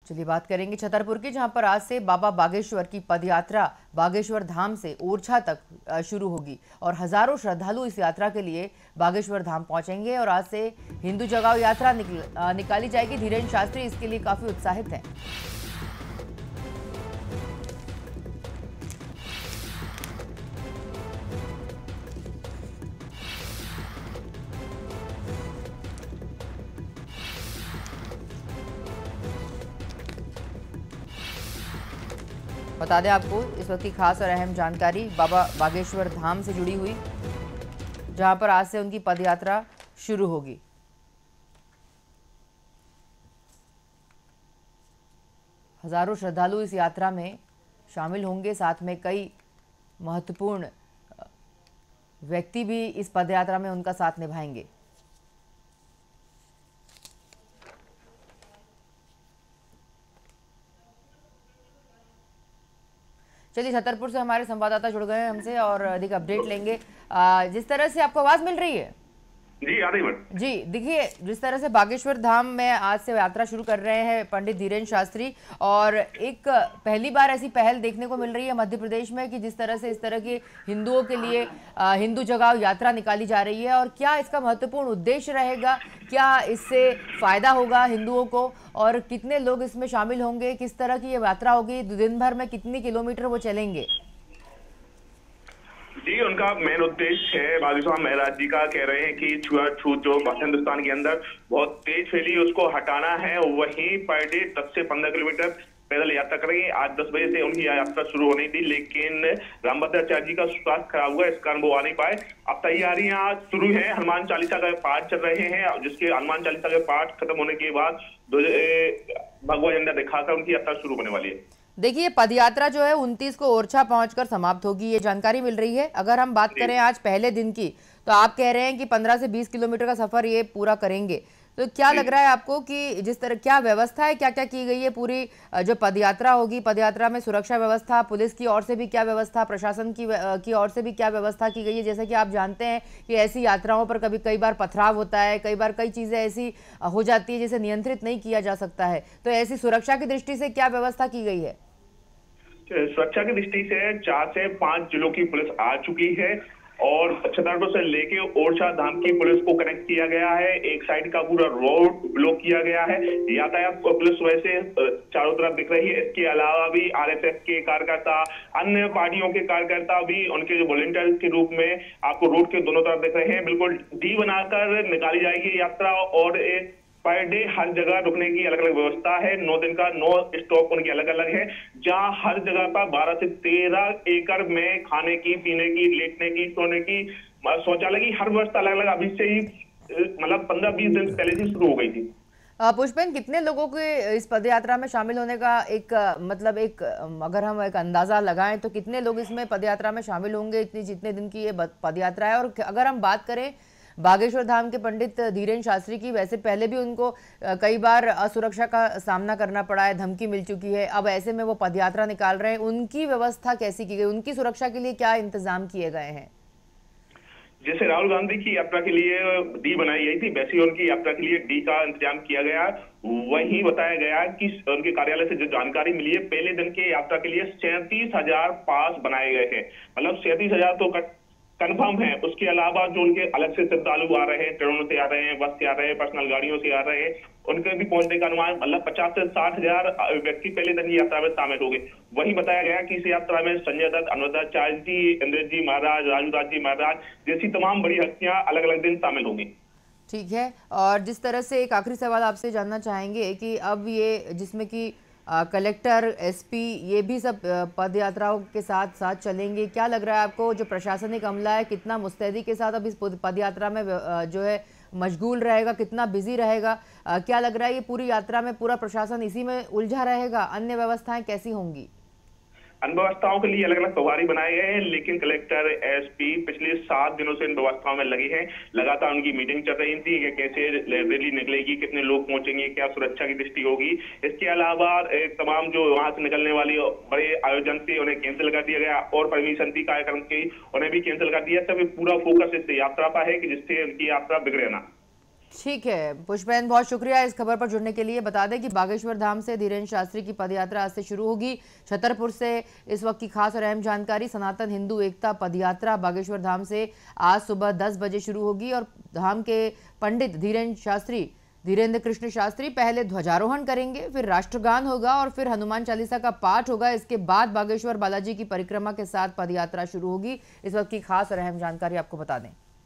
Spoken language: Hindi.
चलिए बात करेंगे छतरपुर की, जहां पर आज से बाबा बागेश्वर की पदयात्रा बागेश्वर धाम से ओरछा तक शुरू होगी और हजारों श्रद्धालु इस यात्रा के लिए बागेश्वर धाम पहुंचेंगे और आज से हिंदू जगाओ यात्रा निकाली जाएगी। धीरेन्द्र शास्त्री इसके लिए काफी उत्साहित हैं। बता दें आपको इस वक्त की खास और अहम जानकारी बाबा बागेश्वर धाम से जुड़ी हुई, जहां पर आज से उनकी पदयात्रा शुरू होगी। हजारों श्रद्धालु इस यात्रा में शामिल होंगे, साथ में कई महत्वपूर्ण व्यक्ति भी इस पदयात्रा में उनका साथ निभाएंगे। चलिए छतरपुर से हमारे संवाददाता जुड़ गए हैं हमसे और अधिक अपडेट लेंगे। जिस तरह से आपको आवाज मिल रही है जी आ रही जी, देखिए जिस तरह से बागेश्वर धाम में आज से यात्रा शुरू कर रहे हैं पंडित धीरेन्द्र शास्त्री, और एक पहली बार ऐसी पहल देखने को मिल रही है मध्य प्रदेश में कि जिस तरह से इस तरह के हिंदुओं के लिए हिंदू जगाओ यात्रा निकाली जा रही है, और क्या इसका महत्वपूर्ण उद्देश्य रहेगा, क्या इससे फायदा होगा हिंदुओं को और कितने लोग इसमें शामिल होंगे, किस तरह की ये यात्रा होगी, दिन भर में कितनी किलोमीटर वो चलेंगे? जी, उनका मेन उद्देश्य है, बागेश्वर महाराज जी का कह रहे हैं कि छुआछूत जो हिंदुस्तान के अंदर बहुत तेज फैली उसको हटाना है। वहीं पर डे 10 से 15 किलोमीटर पैदल यात्रा करेंगे। आज 10 बजे से उनकी यात्रा शुरू होनी थी, लेकिन रामभद्राचार्य जी का स्वास्थ्य खराब हुआ, इस कारण वो आ नहीं पाए। अब तैयारियां शुरू है, हनुमान चालीसा का पाठ चल रहे हैं, जिसके हनुमान चालीसा के पाठ खत्म होने के बाद भगवा झंडा दिखाकर उनकी यात्रा शुरू होने वाली है। देखिए पदयात्रा जो है 29 को ओरछा पहुंचकर समाप्त होगी, ये जानकारी मिल रही है। अगर हम बात करें आज पहले दिन की, तो आप कह रहे हैं कि 15 से 20 किलोमीटर का सफर ये पूरा करेंगे, तो क्या लग रहा है आपको कि जिस तरह क्या व्यवस्था है, क्या क्या की गई है पूरी जो पदयात्रा होगी, पदयात्रा में सुरक्षा व्यवस्था, पुलिस की ओर से भी क्या व्यवस्था, प्रशासन की ओर से भी क्या व्यवस्था की गई है? जैसे कि आप जानते हैं कि ऐसी यात्राओं पर कई बार पथराव होता है, कई बार कई चीजें ऐसी हो जाती है जिसे नियंत्रित नहीं किया जा सकता है, तो ऐसी सुरक्षा की दृष्टि से क्या व्यवस्था की गई है? सुरक्षा की दृष्टि से 4 से 5 जिलों की पुलिस आ चुकी है और छतरपुर से लेके ओरछा धाम की पुलिस को कनेक्ट किया गया है। एक साइड का पूरा रोड ब्लॉक किया गया है, यातायात पुलिस वैसे चारों तरफ दिख रही है। इसके अलावा भी आरएसएस के कार्यकर्ता, अन्य पार्टियों के कार्यकर्ता भी उनके जो वॉलंटियर के रूप में आपको रोड के दोनों तरफ दिख रहे हैं। बिल्कुल डी बनाकर निकाली जाएगी यात्रा और पर डे हर जगह रुकने की अलग अलग व्यवस्था है। 9 दिन का 9 स्टॉप उनके अलग अलग है, जहां हर जगह पर 12 से 13 एकड़ में खाने की, पीने की, लेटने की, सोने की, शौचालय की हर व्यवस्था अलग अलग अभी से ही मतलब 15-20 दिन पहले से शुरू हो गई थी। पुष्पेन, कितने लोगों के इस पदयात्रा में शामिल होने का एक अगर हम एक अंदाजा लगाएं तो कितने लोग इसमें पदयात्रा में शामिल होंगे, इतनी जितने दिन की ये पदयात्रा है? और अगर हम बात करें बागेश्वर धाम के पंडित धीरेन्द्र शास्त्री की, वैसे पहले भी उनको कई बार असुरक्षा का सामना करना पड़ा है, धमकी मिल चुकी है, अब ऐसे में वो पदयात्रा निकाल रहे हैं, उनकी व्यवस्था कैसी की गई, उनकी सुरक्षा के लिए क्या इंतजाम किए गए हैं? जैसे राहुल गांधी की यात्रा के लिए डी बनाई गई थी, वैसे उनकी यात्रा के लिए डी का इंतजाम किया गया। वही बताया गया कि उनके कार्यालय से जो जानकारी मिली है, पहले दिन के यात्रा के लिए 37,000 पास बनाए गए हैं। मतलब 37,000 तो कंफर्म है। उसके अलावा जो उनके अलग से श्रद्धालु आ रहे हैं, ट्रेनों से आ रहे हैं, बस से आ रहे हैं, पर्सनल गाड़ियों से आ रहे हैं, उनके भी पहुंचने का अनुमान मतलब 50 से 60,000 व्यक्ति पहले दिन की यात्रा में शामिल हो गए। वही बताया गया कि इस यात्रा में संजय दत्त, अनुराधाचार्य जी, इंद्रजीत जी महाराज, राजूदास जी महाराज जैसी तमाम बड़ी हस्तियां अलग अलग दिन शामिल होंगी। ठीक है, और जिस तरह से एक आखिरी सवाल आपसे जानना चाहेंगे कि अब ये जिसमें कि कलेक्टर, एसपी, ये भी सब पद यात्राओं के साथ साथ चलेंगे, क्या लग रहा है आपको जो प्रशासनिक अमला है कितना मुस्तैदी के साथ अब इस पद यात्रा में जो है मशगूल रहेगा, कितना बिजी रहेगा? क्या लग रहा है ये पूरी यात्रा में पूरा प्रशासन इसी में उलझा रहेगा? अन्य व्यवस्थाएं कैसी होंगी? अन्य व्यवस्थाओं के लिए अलग अलग प्रभारी बनाए गए हैं, लेकिन कलेक्टर, एसपी पिछले 7 दिनों से इन व्यवस्थाओं में लगे हैं। लगातार उनकी मीटिंग चल रही थी कि कैसे रैली निकलेगी, कितने लोग पहुंचेंगे, क्या सुरक्षा की दृष्टि होगी। इसके अलावा तमाम जो वहां से निकलने वाली बड़े आयोजन थे उन्हें कैंसिल कर दिया गया और परमिशन थी कार्यक्रम की, उन्हें भी कैंसिल कर दिया। तब पूरा फोकस इस यात्रा पर है कि जिससे उनकी यात्रा बिगड़े ना। ठीक है पुष्पेंद्र, बहुत शुक्रिया इस खबर पर जुड़ने के लिए। बता दें कि बागेश्वर धाम से धीरेन्द्र शास्त्री की पदयात्रा आज से शुरू होगी। छतरपुर से इस वक्त की खास और अहम जानकारी, सनातन हिंदू एकता पदयात्रा बागेश्वर धाम से आज सुबह 10 बजे शुरू होगी और धाम के पंडित धीरेन्द्र कृष्ण शास्त्री पहले ध्वजारोहण करेंगे, फिर राष्ट्रगान होगा और फिर हनुमान चालीसा का पाठ होगा। इसके बाद बागेश्वर बालाजी की परिक्रमा के साथ पदयात्रा शुरू होगी। इस वक्त की खास और अहम जानकारी आपको बता दें।